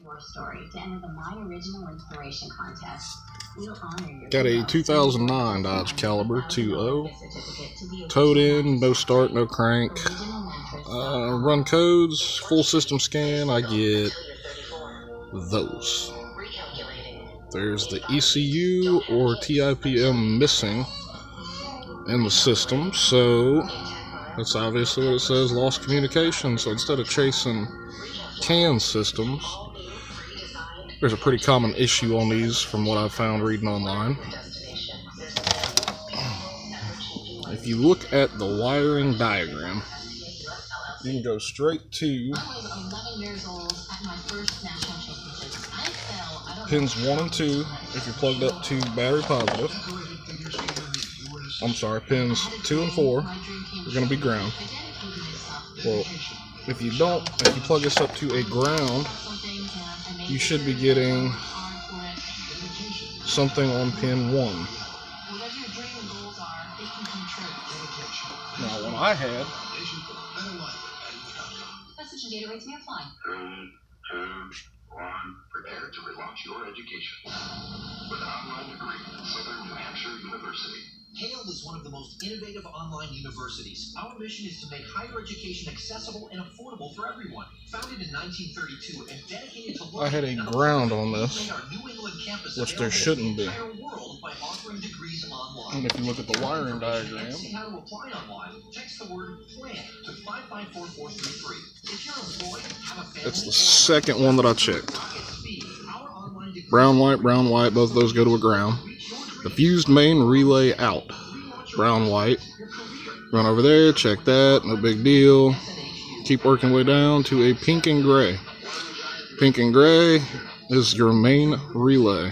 Your story to enter the My Original Inspiration contest. We'll honor your Got a 2009 Dodge Caliber 2.0. Towed in, no start, no crank. Run codes, full system scan. I get those. There's the ECU or TIPM missing in the system, so that's obviously what it says, lost communication. So instead of chasing CAN systems, there's a pretty common issue on these from what I've found reading online. If you look at the wiring diagram, you can go straight to pins 1 and 2 if you're plugged up to battery positive. I'm sorry, pins 2 and 4 are going to be ground. Well, if you plug this up to a ground, you should be getting something on pin 1. Now, what I had, message and data rates may apply. 3, 2, 1, prepare to relaunch your education with an online degree at Southern New Hampshire University. Hale is one of the most innovative online universities. Our mission is to make higher education accessible and affordable for everyone. Founded in 1932 and dedicated to I had a ground on this, which there shouldn't be. And if you look at the wiring diagram, it's the second one that I checked. Brown, white, both of those go to a ground. The fused main relay out. Brown, white. Run over there, check that, no big deal. Keep working way down to a pink and gray. Pink and gray is your main relay.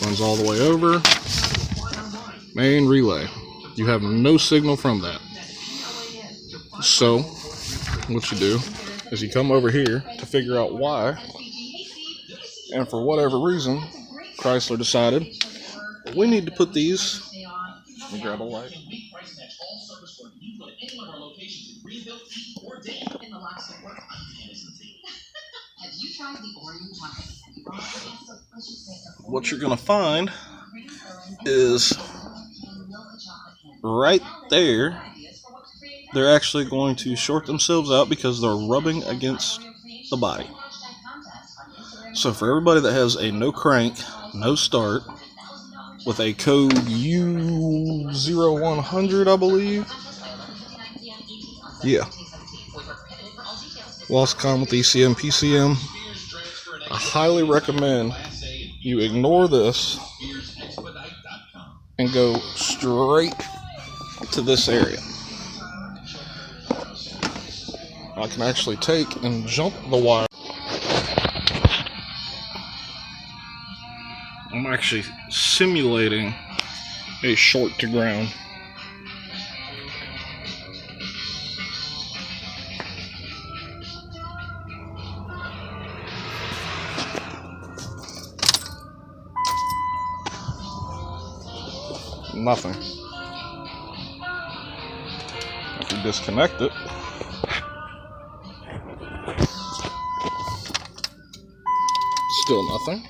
Runs all the way over. Main relay. You have no signal from that. So, what you do is you come over here to figure out why. And for whatever reason, Chrysler decided we need to put these. Let me grab a light. What you're going to find is right there, they're actually going to short themselves out because they're rubbing against the body. So for everybody that has a no crank, no start, with a code U0100, I believe. Yeah. Lost comm with ECM, PCM. I highly recommend you ignore this and go straight to this area. I can actually take and jump the wire. I'm actually simulating a short to ground. Nothing. If you disconnect it, still nothing.